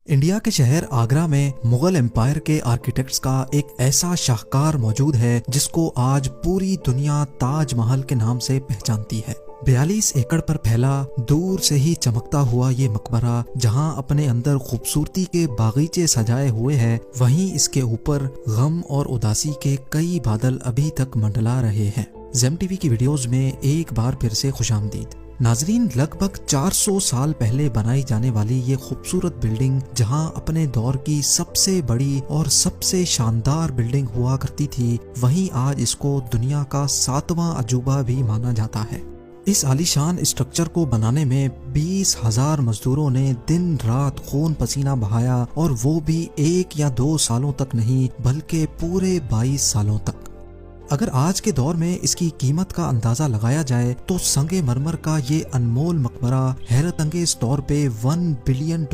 India के शहर आगरा में मुगल एम्पायर के आर्किटेक्ट्स का एक ऐसा शाहकार मौजूद है जिसको आज पूरी दुनिया ताजमहल के नाम से पहचानती है। 42 एकड़ पर फैला दूर से ही चमकता हुआ ये मकबरा जहां अपने अंदर खूबसूरती के बागीचे सजाए हुए हैं, वहीं इसके ऊपर गम और उदासी के कई बादल अभी तक मंडला रहे हैं। ज़ेम टीवी की वीडियोस में एक बार फिर से खुशामदीद। नाजरीन, लगभग 400 साल पहले बनाई जाने वाली ये खूबसूरत बिल्डिंग जहां अपने दौर की सबसे बड़ी और सबसे शानदार बिल्डिंग हुआ करती थी, वहीं आज इसको दुनिया का 7वां अजूबा भी माना जाता है। इस आलीशान स्ट्रक्चर को बनाने में 20,000 मजदूरों ने दिन रात खून पसीना बहाया, और वो भी 1 या 2 सालों तक नहीं बल्कि पूरे 22 सालों तक। अगर आज के दौर में इसकी कीमत का अंदाजा लगाया जाए तो संगे मरमर का ये अनमोल मकबरा हैरत अंगेज तौर पे $1 बिलियन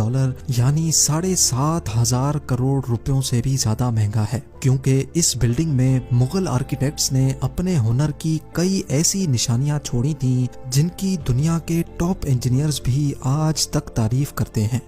यानी 7,500 करोड़ रुपयों से भी ज्यादा महंगा है, क्योंकि इस बिल्डिंग में मुगल आर्किटेक्ट्स ने अपने हुनर की कई ऐसी निशानियां छोड़ी थी जिनकी दुनिया के टॉप इंजीनियर्स भी आज तक तारीफ करते हैं।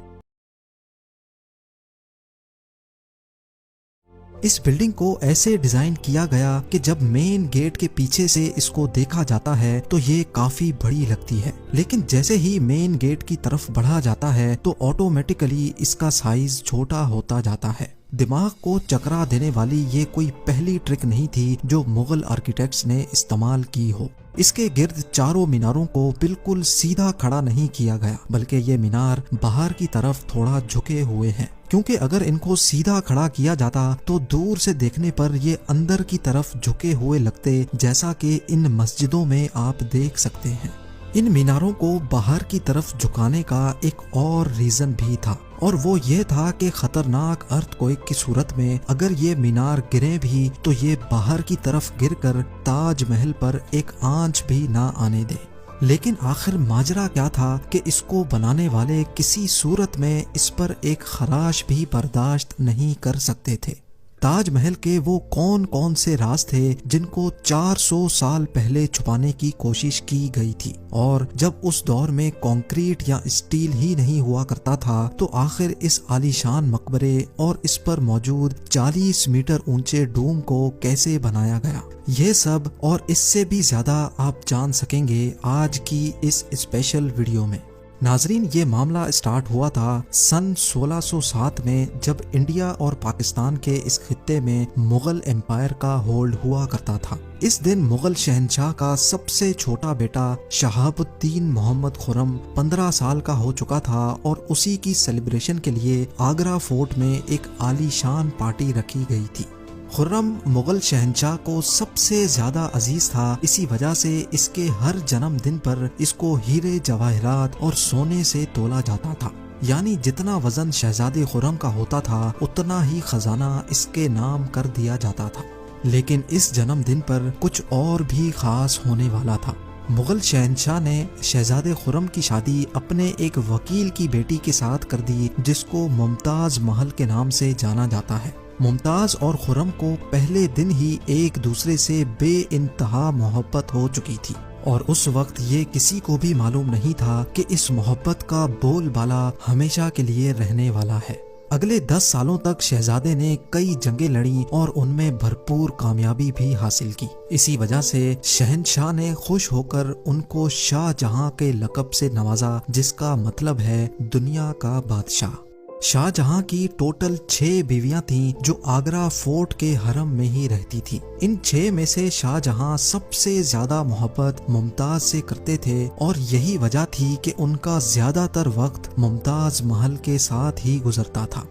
इस बिल्डिंग को ऐसे डिजाइन किया गया कि जब मेन गेट के पीछे से इसको देखा जाता है तो ये काफी बड़ी लगती है, लेकिन जैसे ही मेन गेट की तरफ बढ़ा जाता है तो ऑटोमेटिकली इसका साइज छोटा होता जाता है। दिमाग को चकरा देने वाली ये कोई पहली ट्रिक नहीं थी जो मुगल आर्किटेक्ट्स ने इस्तेमाल की हो। इसके गिर्द चारों मीनारों को बिल्कुल सीधा खड़ा नहीं किया गया, बल्कि ये मीनार बाहर की तरफ थोड़ा झुके हुए हैं, क्योंकि अगर इनको सीधा खड़ा किया जाता तो दूर से देखने पर ये अंदर की तरफ झुके हुए लगते, जैसा कि इन मस्जिदों में आप देख सकते हैं। इन मीनारों को बाहर की तरफ झुकाने का एक और रीजन भी था, और वो ये था कि खतरनाक अर्थक्वेक की सूरत में अगर ये मीनार गिरे भी तो ये बाहर की तरफ गिरकर ताजमहल पर एक आंच भी ना आने दे। लेकिन आखिर माजरा क्या था कि इसको बनाने वाले किसी सूरत में इस पर एक खराश भी बर्दाश्त नहीं कर सकते थे। ताजमहल के वो कौन कौन से राज थे जिनको 400 साल पहले छुपाने की कोशिश की गई थी, और जब उस दौर में कंक्रीट या स्टील ही नहीं हुआ करता था तो आखिर इस आलीशान मकबरे और इस पर मौजूद 40 मीटर ऊंचे डोम को कैसे बनाया गया, ये सब और इससे भी ज्यादा आप जान सकेंगे आज की इस स्पेशल वीडियो में। नाजरीन, ये मामला स्टार्ट हुआ था सन 1607 में, जब इंडिया और पाकिस्तान के इस खित्ते में मुगल एम्पायर का होल्ड हुआ करता था। इस दिन मुगल शहंशाह का सबसे छोटा बेटा शहाबुद्दीन मोहम्मद खुर्रम 15 साल का हो चुका था, और उसी की सेलिब्रेशन के लिए आगरा फोर्ट में एक आलीशान पार्टी रखी गई थी। खुर्रम मुगल शहंशाह को सबसे ज्यादा अजीज था, इसी वजह से इसके हर जन्मदिन पर इसको हीरे जवाहरात और सोने से तोला जाता था, यानी जितना वजन शहजादे खुर्रम का होता था उतना ही खजाना इसके नाम कर दिया जाता था। लेकिन इस जन्मदिन पर कुछ और भी खास होने वाला था। मुगल शहंशाह ने शहजादे खुर्रम की शादी अपने एक वकील की बेटी के साथ कर दी, जिसको मुमताज महल के नाम से जाना जाता है। मुमताज और खुर्रम को पहले दिन ही एक दूसरे से बेइंतहा मोहब्बत हो चुकी थी, और उस वक्त ये किसी को भी मालूम नहीं था कि इस मोहब्बत का बोलबाला हमेशा के लिए रहने वाला है। अगले 10 सालों तक शहजादे ने कई जंगें लड़ी और उनमें भरपूर कामयाबी भी हासिल की। इसी वजह से शहंशाह ने खुश होकर उनको शाहजहां के लक़ब से नवाजा, जिसका मतलब है दुनिया का बादशाह। शाहजहां की टोटल 6 बीवियां थीं जो आगरा फोर्ट के हरम में ही रहती थी। इन 6 में से शाहजहां सबसे ज्यादा मोहब्बत मुमताज से करते थे, और यही वजह थी कि उनका ज्यादातर वक्त मुमताज महल के साथ ही गुजरता था।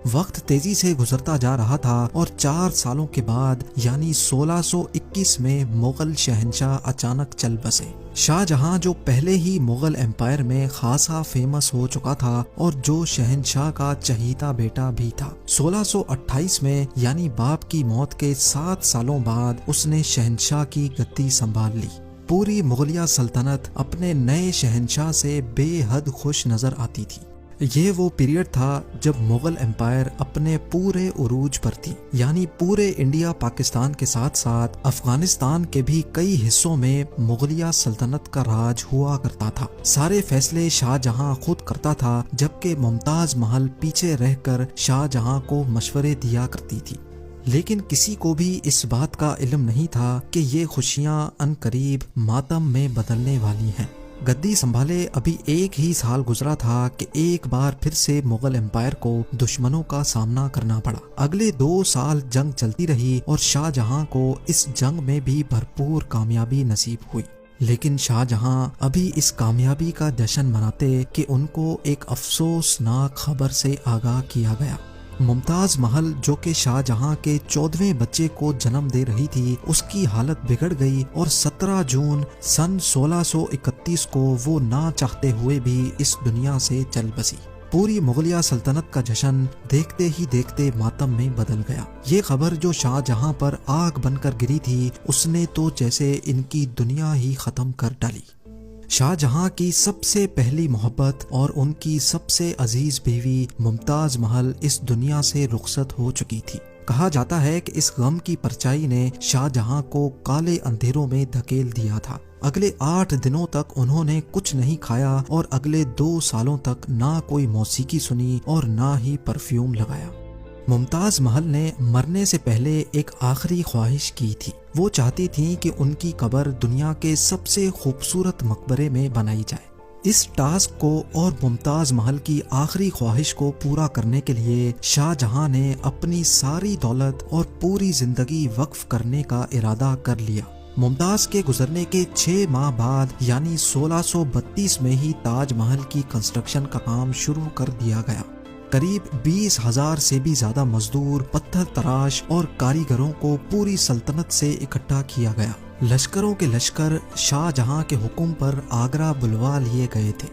वक्त तेजी से गुजरता जा रहा था, और 4 सालों के बाद यानी 1621 में मुगल शहंशाह अचानक चल बसे। शाहजहां जो पहले ही मुगल एम्पायर में खासा फेमस हो चुका था और जो शहंशाह का चहीता बेटा भी था, 1628 में यानी बाप की मौत के 7 सालों बाद उसने शहंशाह की गद्दी संभाल ली। पूरी मुगलिया सल्तनत अपने नए शहंशाह से बेहद खुश नजर आती थी, ये वो पीरियड था जब मुगल एम्पायर अपने पूरे उरूज पर थी, यानी पूरे इंडिया पाकिस्तान के साथ साथ अफगानिस्तान के भी कई हिस्सों में मुगलिया सल्तनत का राज हुआ करता था। सारे फैसले शाहजहां खुद करता था, जबकि मुमताज महल पीछे रहकर शाहजहां को मशवरे दिया करती थी। लेकिन किसी को भी इस बात का इल्म नहीं था कि ये खुशियां अनकरीब मातम में बदलने वाली हैं। गद्दी संभाले अभी एक ही साल गुजरा था कि एक बार फिर से मुगल एम्पायर को दुश्मनों का सामना करना पड़ा। अगले 2 साल जंग चलती रही और शाहजहां को इस जंग में भी भरपूर कामयाबी नसीब हुई। लेकिन शाहजहां अभी इस कामयाबी का जश्न मनाते कि उनको एक अफसोसनाक खबर से आगाह किया गया। मुमताज महल, जो कि शाहजहां के 14वें बच्चे को जन्म दे रही थी, उसकी हालत बिगड़ गई और 17 जून सन 1631 को वो ना चाहते हुए भी इस दुनिया से चल बसी। पूरी मुगलिया सल्तनत का जश्न देखते ही देखते मातम में बदल गया। ये खबर जो शाहजहां पर आग बनकर गिरी थी, उसने तो जैसे इनकी दुनिया ही खत्म कर डाली। शाहजहां की सबसे पहली मोहब्बत और उनकी सबसे अजीज बीवी मुमताज महल इस दुनिया से रुखसत हो चुकी थी। कहा जाता है कि इस गम की परछाई ने शाहजहां को काले अंधेरों में धकेल दिया था। अगले 8 दिनों तक उन्होंने कुछ नहीं खाया और अगले 2 सालों तक ना कोई मौसीकी सुनी और ना ही परफ्यूम लगाया। मुमताज महल ने मरने से पहले एक आखिरी ख्वाहिश की थी। वो चाहती थी कि उनकी कब्र दुनिया के सबसे खूबसूरत मकबरे में बनाई जाए। इस टास्क को और मुमताज महल की आखिरी ख्वाहिश को पूरा करने के लिए शाहजहां ने अपनी सारी दौलत और पूरी जिंदगी वक्फ करने का इरादा कर लिया। मुमताज के गुजरने के 6 माह बाद यानी 1632 में ही ताजमहल की कंस्ट्रक्शन का काम शुरू कर दिया गया। करीब 20,000 से भी ज्यादा मजदूर, पत्थर तराश और कारीगरों को पूरी सल्तनत से इकट्ठा किया गया। लश्करों के लश्कर शाहजहां के हुक्म पर आगरा बुलवा लिए गए थे।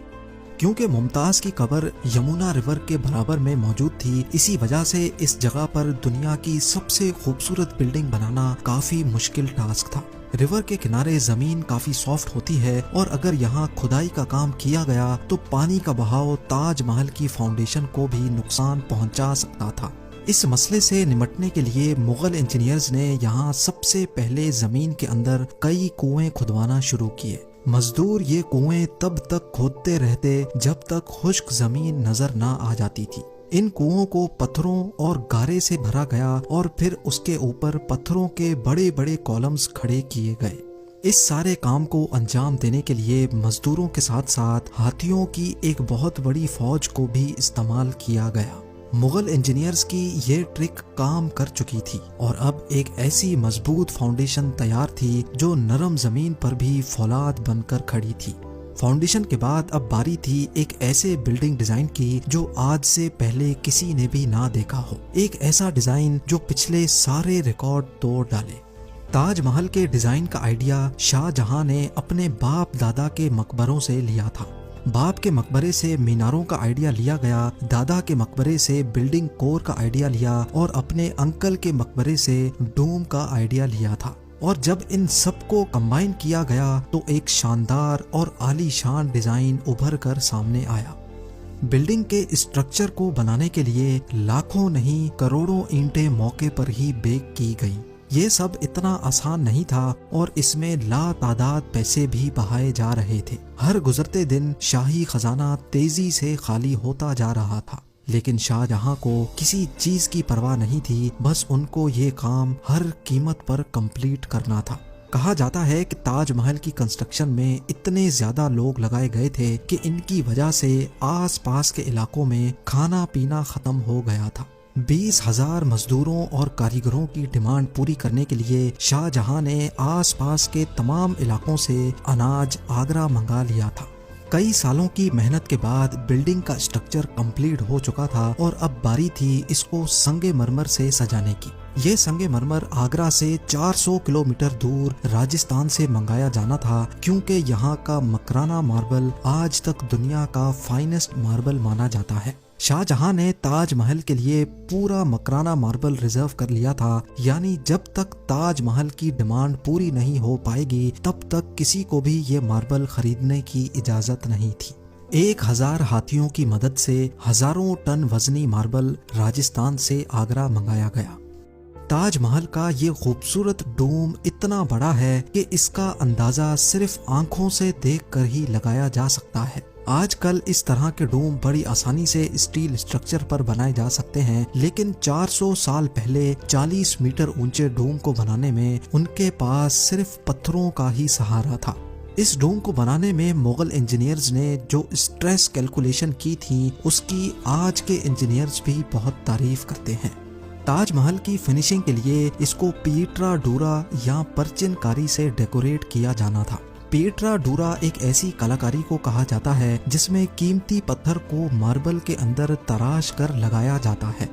क्योंकि मुमताज की कब्र यमुना रिवर के बराबर में मौजूद थी, इसी वजह से इस जगह पर दुनिया की सबसे खूबसूरत बिल्डिंग बनाना काफी मुश्किल टास्क था। रिवर के किनारे जमीन काफी सॉफ्ट होती है और अगर यहाँ खुदाई का काम किया गया तो पानी का बहाव ताजमहल की फाउंडेशन को भी नुकसान पहुंचा सकता था। इस मसले से निपटने के लिए मुगल इंजीनियर्स ने यहाँ सबसे पहले जमीन के अंदर कई कुएं खुदवाना शुरू किए। मजदूर ये कुएं तब तक खोदते रहते जब तक खुश्क जमीन नजर ना आ जाती थी। इन कुओं को पत्थरों और गारे से भरा गया और फिर उसके ऊपर पत्थरों के बड़े बड़े कॉलम्स खड़े किए गए। इस सारे काम को अंजाम देने के लिए मजदूरों के साथ साथ हाथियों की एक बहुत बड़ी फौज को भी इस्तेमाल किया गया। मुगल इंजीनियर्स की ये ट्रिक काम कर चुकी थी और अब एक ऐसी मजबूत फाउंडेशन तैयार थी जो नरम जमीन पर भी फौलाद बनकर खड़ी थी। फाउंडेशन के बाद अब बारी थी एक ऐसे बिल्डिंग डिजाइन की जो आज से पहले किसी ने भी ना देखा हो। एक ऐसा डिजाइन जो पिछले सारे रिकॉर्ड तोड़ डाले। ताजमहल के डिजाइन का आइडिया शाहजहां ने अपने बाप दादा के मकबरों से लिया था। बाप के मकबरे से मीनारों का आइडिया लिया गया, दादा के मकबरे से बिल्डिंग कोर का आइडिया लिया और अपने अंकल के मकबरे से डोम का आइडिया लिया था। और जब इन सबको कंबाइन किया गया तो एक शानदार और आलीशान डिजाइन उभर कर सामने आया। बिल्डिंग के स्ट्रक्चर को बनाने के लिए लाखों नहीं करोड़ों ईंटें मौके पर ही बेक की गई। ये सब इतना आसान नहीं था और इसमें लातादाद पैसे भी बहाए जा रहे थे। हर गुजरते दिन शाही खजाना तेजी से खाली होता जा रहा था, लेकिन शाहजहां को किसी चीज की परवाह नहीं थी। बस उनको ये काम हर कीमत पर कंप्लीट करना था। कहा जाता है कि ताजमहल की कंस्ट्रक्शन में इतने ज्यादा लोग लगाए गए थे कि इनकी वजह से आसपास के इलाकों में खाना पीना खत्म हो गया था। 20,000 मजदूरों और कारीगरों की डिमांड पूरी करने के लिए शाहजहां ने आसपास के तमाम इलाकों से अनाज आगरा मंगा लिया था। कई सालों की मेहनत के बाद बिल्डिंग का स्ट्रक्चर कंप्लीट हो चुका था और अब बारी थी इसको संगमरमर से सजाने की। ये संगमरमर आगरा से 400 किलोमीटर दूर राजस्थान से मंगाया जाना था, क्योंकि यहाँ का मकराना मार्बल आज तक दुनिया का फाइनेस्ट मार्बल माना जाता है। शाहजहां ने ताजमहल के लिए पूरा मकराना मार्बल रिजर्व कर लिया था, यानी जब तक ताजमहल की डिमांड पूरी नहीं हो पाएगी तब तक किसी को भी ये मार्बल खरीदने की इजाजत नहीं थी। 1000 हाथियों की मदद से हजारों टन वजनी मार्बल राजस्थान से आगरा मंगाया गया। ताजमहल का ये खूबसूरत डोम इतना बड़ा है कि इसका अंदाजा सिर्फ आंखों से देखकर ही लगाया जा सकता है। आजकल इस तरह के डोम बड़ी आसानी से स्टील स्ट्रक्चर पर बनाए जा सकते हैं, लेकिन 400 साल पहले 40 मीटर ऊंचे डोम को बनाने में उनके पास सिर्फ पत्थरों का ही सहारा था। इस डोम को बनाने में मुगल इंजीनियर्स ने जो स्ट्रेस कैलकुलेशन की थी, उसकी आज के इंजीनियर्स भी बहुत तारीफ करते हैं। ताजमहल की फिनिशिंग के लिए इसको पीटरा डूरा या परचिनकारी से डेकोरेट किया जाना था। पीटरा डूरा एक ऐसी कलाकारी को कहा जाता है जिसमें कीमती पत्थर को मार्बल के अंदर तराश कर लगाया जाता है।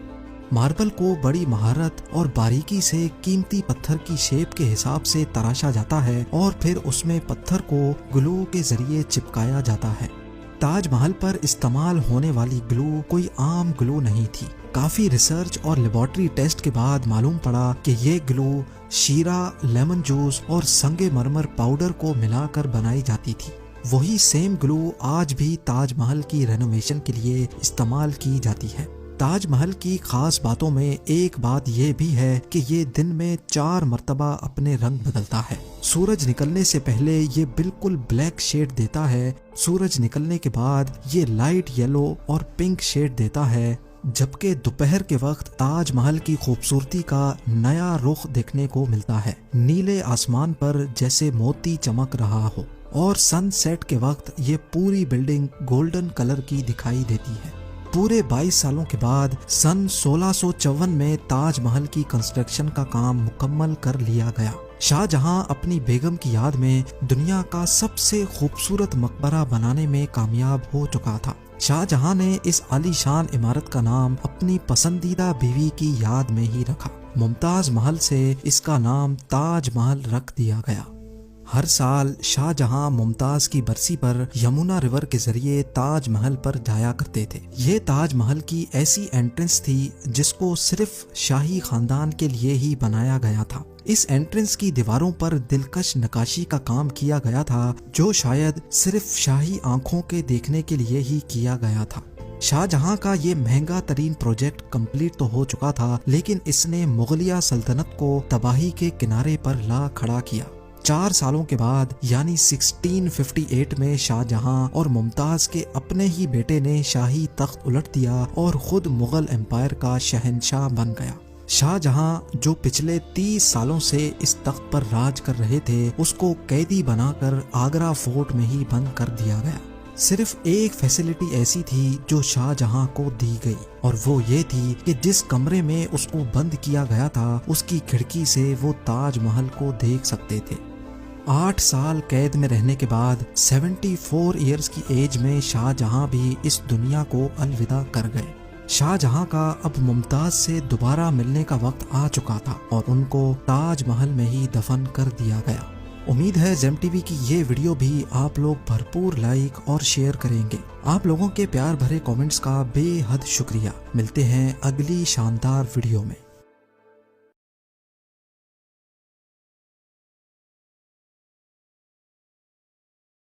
मार्बल को बड़ी महारत और बारीकी से कीमती पत्थर की शेप के हिसाब से तराशा जाता है और फिर उसमें पत्थर को ग्लू के जरिए चिपकाया जाता है। ताजमहल पर इस्तेमाल होने वाली ग्लू कोई आम ग्लू नहीं थी। काफी रिसर्च और लेबोरेटरी टेस्ट के बाद मालूम पड़ा कि ये ग्लू शीरा, लेमन जूस और संगमरमर पाउडर को मिलाकर बनाई जाती थी। वही सेम ग्लू आज भी ताजमहल की रेनोवेशन के लिए इस्तेमाल की जाती है। ताजमहल की खास बातों में एक बात यह भी है कि ये दिन में 4 मर्तबा अपने रंग बदलता है। सूरज निकलने से पहले ये बिल्कुल ब्लैक शेड देता है, सूरज निकलने के बाद ये लाइट येलो और पिंक शेड देता है, जबकि दोपहर के वक्त ताजमहल की खूबसूरती का नया रुख देखने को मिलता है। नीले आसमान पर जैसे मोती चमक रहा हो और सनसेट के वक्त ये पूरी बिल्डिंग गोल्डन कलर की दिखाई देती है। पूरे 22 सालों के बाद सन 1654 में ताजमहल की कंस्ट्रक्शन का काम मुकम्मल कर लिया गया। शाहजहां अपनी बेगम की याद में दुनिया का सबसे खूबसूरत मकबरा बनाने में कामयाब हो चुका था। शाहजहां ने इस आलीशान इमारत का नाम अपनी पसंदीदा बीवी की याद में ही रखा। मुमताज महल से इसका नाम ताज महल रख दिया गया। हर साल शाहजहां मुमताज की बरसी पर यमुना रिवर के जरिए ताजमहल पर जाया करते थे। ये ताजमहल की ऐसी एंट्रेंस थी जिसको सिर्फ शाही खानदान के लिए ही बनाया गया था। इस एंट्रेंस की दीवारों पर दिलकश नक्काशी का काम किया गया था, जो शायद सिर्फ शाही आंखों के देखने के लिए ही किया गया था। शाहजहां का ये महंगा तरीन प्रोजेक्ट कंप्लीट तो हो चुका था, लेकिन इसने मुगलिया सल्तनत को तबाही के किनारे पर ला खड़ा किया। 4 सालों के बाद यानी 1658 में शाहजहां और मुमताज के अपने ही बेटे ने शाही तख्त उलट दिया और खुद मुगल एम्पायर का शहंशाह बन गया। शाहजहां जो पिछले 30 सालों से इस तख्त पर राज कर रहे थे, उसको कैदी बनाकर आगरा फोर्ट में ही बंद कर दिया गया। सिर्फ एक फैसिलिटी ऐसी थी जो शाहजहां को दी गई, और वो ये थी कि जिस कमरे में उसको बंद किया गया था, उसकी खिड़की से वो ताजमहल को देख सकते थे। 8 साल कैद में रहने के बाद 74 इयर्स की एज में शाहजहां भी इस दुनिया को अलविदा कर गए। शाहजहां का अब मुमताज से दोबारा मिलने का वक्त आ चुका था और उनको ताजमहल में ही दफन कर दिया गया। उम्मीद है ज़ेम टीवी की ये वीडियो भी आप लोग भरपूर लाइक और शेयर करेंगे। आप लोगों के प्यार भरे कमेंट्स का बेहद शुक्रिया। मिलते हैं अगली शानदार वीडियो में।